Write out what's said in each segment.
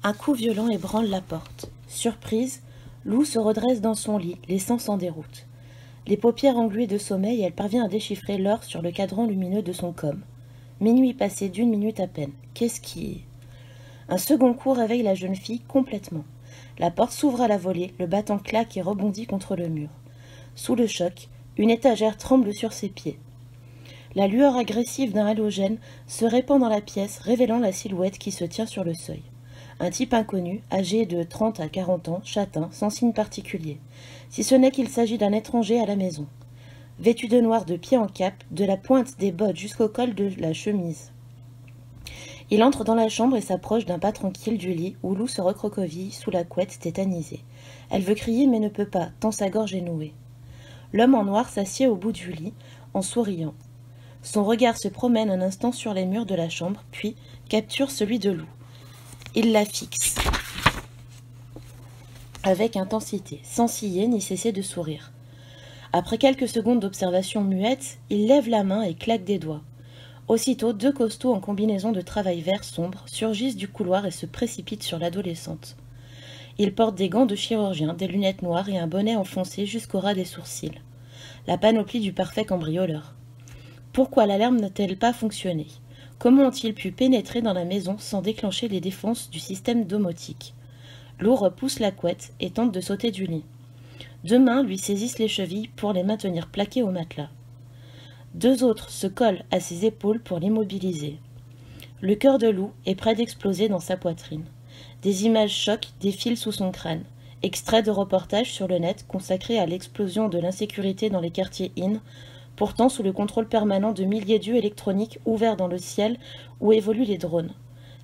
Un coup violent ébranle la porte. Surprise, Lou se redresse dans son lit, les sens en déroute. Les paupières engluées de sommeil, elle parvient à déchiffrer l'heure sur le cadran lumineux de son com. Minuit passé d'1 minute à peine. Qu'est-ce qui... Un second coup réveille la jeune fille complètement. La porte s'ouvre à la volée, le battant claque et rebondit contre le mur. Sous le choc, une étagère tremble sur ses pieds. La lueur agressive d'un halogène se répand dans la pièce, révélant la silhouette qui se tient sur le seuil. Un type inconnu, âgé de 30 à 40 ans, châtain, sans signe particulier, si ce n'est qu'il s'agit d'un étranger à la maison. Vêtu de noir de pied en cap, de la pointe des bottes jusqu'au col de la chemise. Il entre dans la chambre et s'approche d'un pas tranquille du lit où Lou se recroqueville sous la couette tétanisée. Elle veut crier mais ne peut pas, tant sa gorge est nouée. L'homme en noir s'assied au bout du lit, en souriant. Son regard se promène un instant sur les murs de la chambre, puis capture celui de Lou. Il la fixe, avec intensité, sans ciller ni cesser de sourire. Après quelques secondes d'observation muette, il lève la main et claque des doigts. Aussitôt, 2 costauds en combinaison de travail vert sombre surgissent du couloir et se précipitent sur l'adolescente. Ils portent des gants de chirurgien, des lunettes noires et un bonnet enfoncé jusqu'au ras des sourcils. La panoplie du parfait cambrioleur. Pourquoi l'alarme n'a-t-elle pas fonctionné? Comment ont-ils pu pénétrer dans la maison sans déclencher les défenses du système domotique? Lou repousse la couette et tente de sauter du lit. 2 mains lui saisissent les chevilles pour les maintenir plaquées au matelas. 2 autres se collent à ses épaules pour l'immobiliser. Le cœur de Lou est près d'exploser dans sa poitrine. Des images chocs défilent sous son crâne. Extrait de reportage sur le net consacré à l'explosion de l'insécurité dans les quartiers IN, pourtant sous le contrôle permanent de milliers d'yeux électroniques ouverts dans le ciel où évoluent les drones.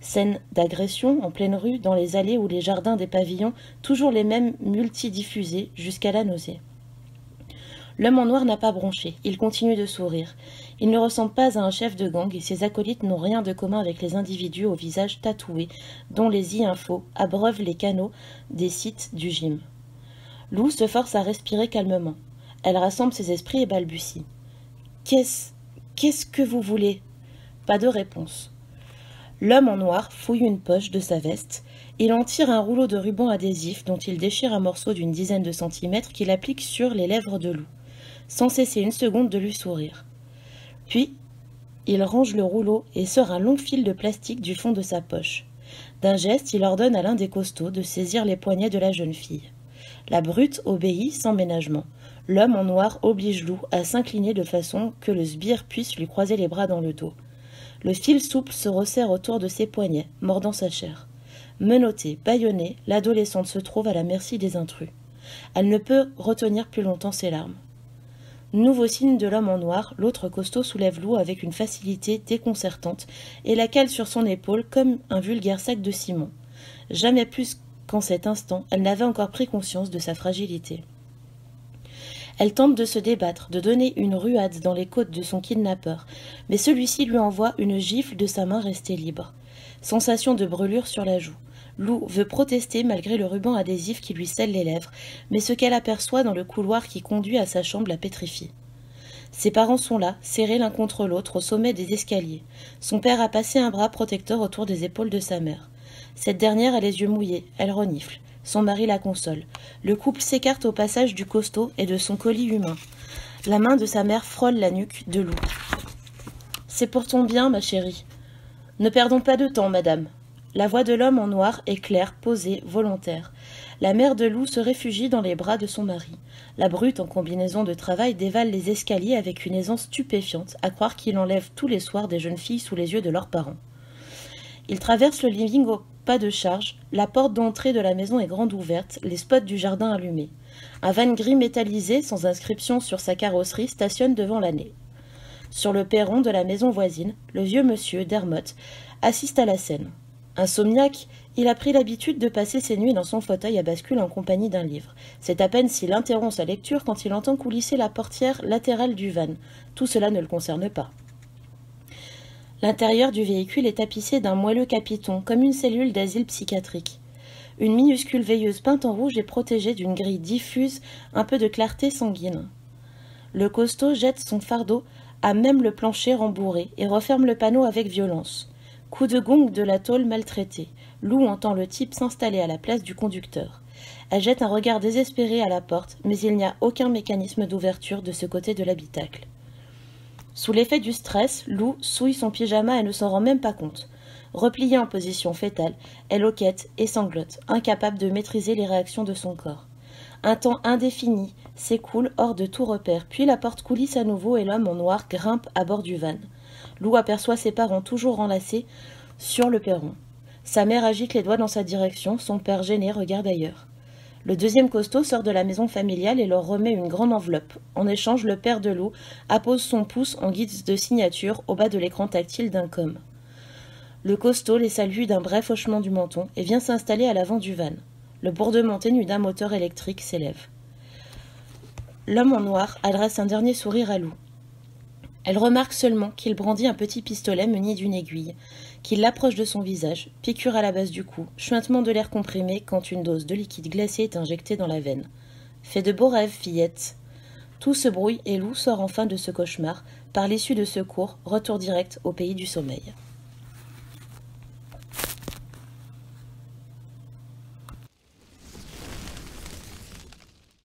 Scènes d'agression en pleine rue, dans les allées ou les jardins des pavillons, toujours les mêmes multidiffusés jusqu'à la nausée. L'homme en noir n'a pas bronché, il continue de sourire. Il ne ressemble pas à un chef de gang et ses acolytes n'ont rien de commun avec les individus au visage tatoué, dont les e-infos abreuvent les canaux des sites du gym. Lou se force à respirer calmement. Elle rassemble ses esprits et balbutie. Qu'est-ce que vous voulez? Pas de réponse. L'homme en noir fouille une poche de sa veste. Il en tire un rouleau de ruban adhésif dont il déchire un morceau d'une dizaine de centimètres qu'il applique sur les lèvres de Lou, sans cesser une seconde de lui sourire. Puis, il range le rouleau et sort un long fil de plastique du fond de sa poche. D'un geste, il ordonne à l'un des costauds de saisir les poignets de la jeune fille. La brute obéit sans ménagement. L'homme en noir oblige Lou à s'incliner de façon que le sbire puisse lui croiser les bras dans le dos. Le fil souple se resserre autour de ses poignets, mordant sa chair. Menottée, bâillonnée, l'adolescente se trouve à la merci des intrus. Elle ne peut retenir plus longtemps ses larmes. Nouveau signe de l'homme en noir, l'autre costaud soulève Lou avec une facilité déconcertante et la cale sur son épaule comme un vulgaire sac de ciment. Jamais plus qu'en cet instant, elle n'avait encore pris conscience de sa fragilité. Elle tente de se débattre, de donner une ruade dans les côtes de son kidnappeur, mais celui-ci lui envoie une gifle de sa main restée libre. Sensation de brûlure sur la joue. Lou veut protester malgré le ruban adhésif qui lui scelle les lèvres, mais ce qu'elle aperçoit dans le couloir qui conduit à sa chambre la pétrifie. Ses parents sont là, serrés l'un contre l'autre au sommet des escaliers. Son père a passé un bras protecteur autour des épaules de sa mère. Cette dernière a les yeux mouillés, elle renifle. Son mari la console. Le couple s'écarte au passage du costaud et de son colis humain. La main de sa mère frôle la nuque de Lou. « C'est pour ton bien, ma chérie. Ne perdons pas de temps, madame. » La voix de l'homme en noir est claire, posée, volontaire. La mère de Lou se réfugie dans les bras de son mari. La brute en combinaison de travail dévale les escaliers avec une aisance stupéfiante, à croire qu'il enlève tous les soirs des jeunes filles sous les yeux de leurs parents. Il traverse le living au pas de charge, la porte d'entrée de la maison est grande ouverte, les spots du jardin allumés. Un van gris métallisé, sans inscription sur sa carrosserie, stationne devant l'année. Sur le perron de la maison voisine, le vieux monsieur, Dermot, assiste à la scène. Insomniaque, il a pris l'habitude de passer ses nuits dans son fauteuil à bascule en compagnie d'un livre. C'est à peine s'il interrompt sa lecture quand il entend coulisser la portière latérale du van. Tout cela ne le concerne pas. L'intérieur du véhicule est tapissé d'un moelleux capiton, comme une cellule d'asile psychiatrique. Une minuscule veilleuse peinte en rouge est protégée d'une grille diffuse, un peu de clarté sanguine. Le costaud jette son fardeau à même le plancher rembourré et referme le panneau avec violence. Coup de gong de la tôle maltraitée. Lou entend le type s'installer à la place du conducteur. Elle jette un regard désespéré à la porte, mais il n'y a aucun mécanisme d'ouverture de ce côté de l'habitacle. Sous l'effet du stress, Lou souille son pyjama et ne s'en rend même pas compte. Repliée en position fétale, elle hoquette et sanglote, incapable de maîtriser les réactions de son corps. Un temps indéfini s'écoule hors de tout repère, puis la porte coulisse à nouveau et l'homme en noir grimpe à bord du van. Lou aperçoit ses parents toujours enlacés sur le perron. Sa mère agite les doigts dans sa direction, son père gêné regarde ailleurs. Le deuxième costaud sort de la maison familiale et leur remet une grande enveloppe. En échange, le père de Lou appose son pouce en guise de signature au bas de l'écran tactile d'un com. Le costaud les salue d'un bref hochement du menton et vient s'installer à l'avant du van. Le bourdement ténu d'un moteur électrique s'élève. L'homme en noir adresse un dernier sourire à Lou. Elle remarque seulement qu'il brandit un petit pistolet muni d'une aiguille, qu'il l'approche de son visage, piqûre à la base du cou, chuintement de l'air comprimé quand une dose de liquide glacé est injectée dans la veine. Fais de beaux rêves, fillette. Tout se brouille et Lou sort enfin de ce cauchemar, par l'issue de secours, retour direct au pays du sommeil.